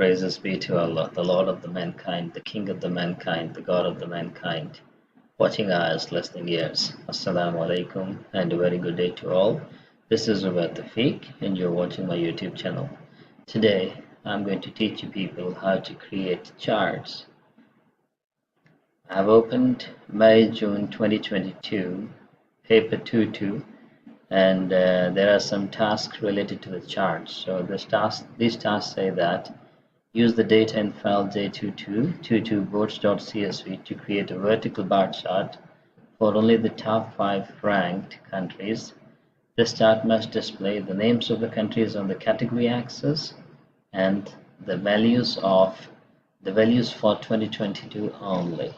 praises be to Allah, the Lord of the mankind, the King of the mankind, the God of the mankind. Watching eyes, listening ears. Assalamu alaikum and a very good day to all. This is ZubairTaufiq and you're watching my YouTube channel. Today I'm going to teach you people how to create charts. I've opened May-June 2022 paper 2.2 and there are some tasks related to the charts. So these tasks say that use the data in file J2222boards.csv to create a vertical bar chart for only the top 5 ranked countries. This chart must display the names of the countries on the category axis and the values for 2022 only.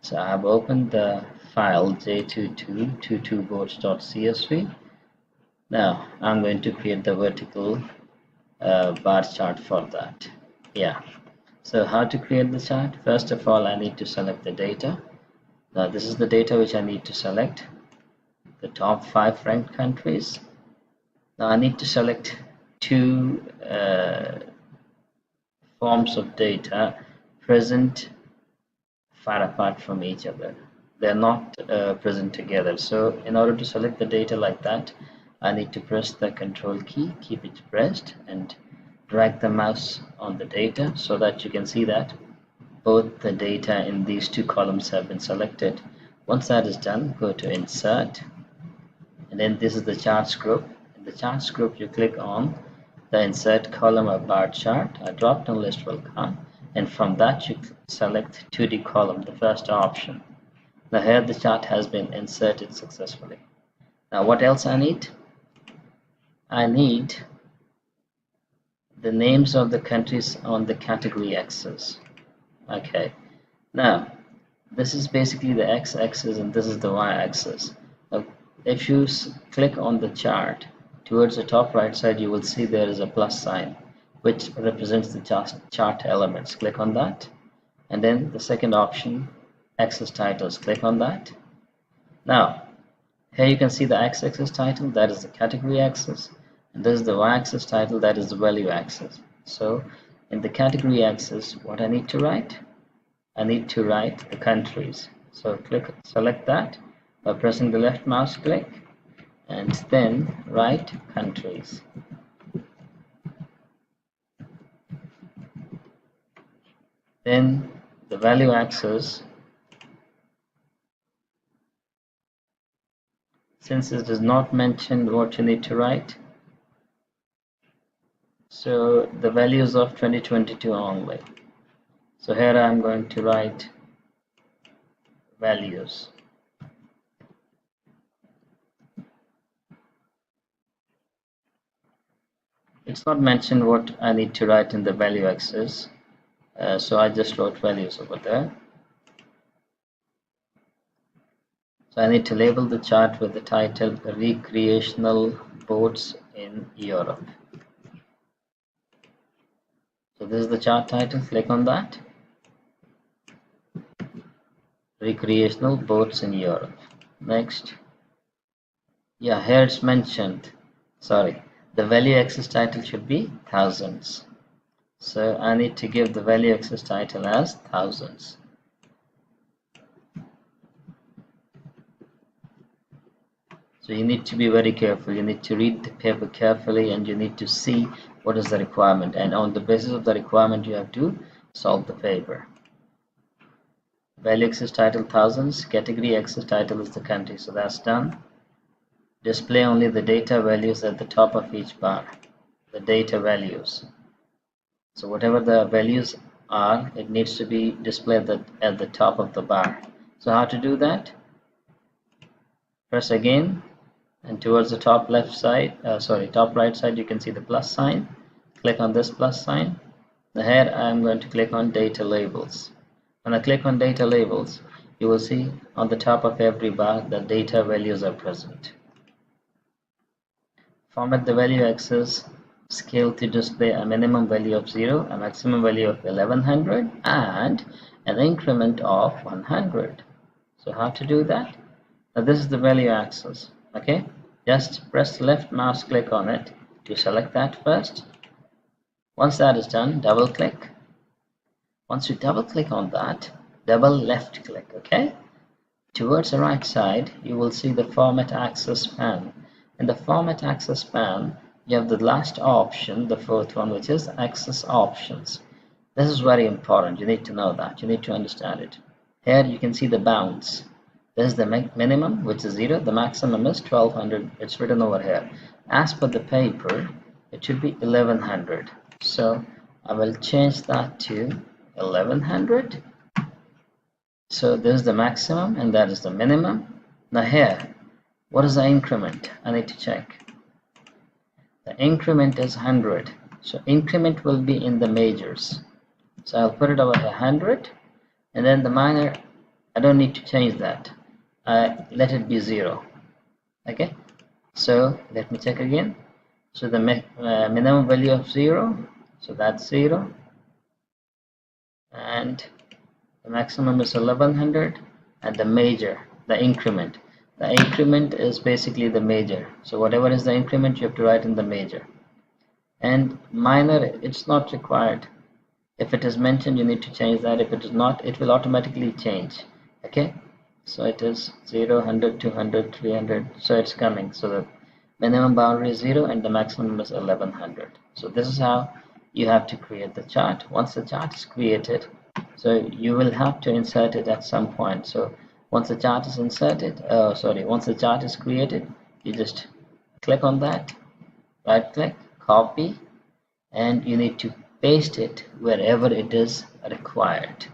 So I have opened the file J2222boards.csv. Now I'm going to create the vertical bar chart for that. So how to create the chart? First of all, I need to select the data. Now this is the data which I need to select, the top 5 ranked countries. Now I need to select two forms of data present far apart from each other. They're not present together. So in order to select the data like that, I need to press the control key, keep it pressed, and drag the mouse on the data so that you can see that both the data in these two columns have been selected. Once that is done, go to Insert, and then this is the charts group. In the charts group, you click on the Insert column or bar chart. A drop-down list will come, and from that you select 2D column, the first option. Now here the chart has been inserted successfully. Now what else I need? I need the names of the countries on the category axis. Okay, now this is basically the x-axis and this is the y-axis. If you click on the chart, towards the top right side you will see there is a plus sign which represents the chart elements. Click on that, and then the second option, axis titles, click on that. Now here you can see the x-axis title, that is the category axis, and this is the y-axis title, that is the value axis. So in the category axis, what I need to write? I need to write the countries. So select that by pressing the left mouse click and then write countries. Then the value axis, since it does not mention what you need to write, so the values of 2022 only. So here I am going to write values. It's not mentioned what I need to write in the value axis, so I just wrote values over there. So I need to label the chart with the title Recreational Boats in Europe. So this is the chart title, click on that. Recreational boats in Europe. Next. Here it's mentioned, the value axis title should be thousands. So I need to give the value axis title as thousands. So you need to be very careful. You need to read the paper carefully and you need to see what is the requirement, and on the basis of the requirement you have to solve the paper. Value axis title thousands, category axis title is the country, so that's done. Display only the data values at the top of each bar, the data values. So whatever the values are, it needs to be displayed at the top of the bar. So how to do that? Press again, and towards the top right side you can see the plus sign. Click on this plus sign. Now here I am going to click on data labels. When I click on data labels, you will see on the top of every bar the data values are present. Format the value axis scale to display a minimum value of 0, a maximum value of 1100, and an increment of 100. So how to do that? Now this is the value axis. Okay, just press left mouse click on it to select that first. Once that is done, double click. Once you double click on that, double left click, okay? Towards the right side, you will see the Format Access pane. In the Format Access pane, you have the last option, the fourth one, which is Access Options. This is very important. You need to know that. You need to understand it. Here you can see the bounds. This is the minimum, which is 0. The maximum is 1200. It's written over here. As per the paper, it should be 1100. So I will change that to 1100. So this is the maximum and that is the minimum. Now here, what is the increment? I need to check. The increment is 100. So increment will be in the majors. So I'll put it over here 100, and then the minor, I don't need to change that. Let it be 0. Okay. So let me check again. So the minimum value of 0. So that's 0. And the maximum is 1100, and the major, the increment is basically the major. So whatever is the increment, you have to write in the major. And minor, it's not required. If it is mentioned, you need to change that. If it is not, it will automatically change. Okay, so it is 0, 100, 200, 300. So it's coming. So the minimum boundary is 0 and the maximum is 1100. So this is how you have to create the chart. Once the chart is created, so you will have to insert it at some point. So once the chart is inserted, once the chart is created, you just click on that, right click, copy, and you need to paste it wherever it is required.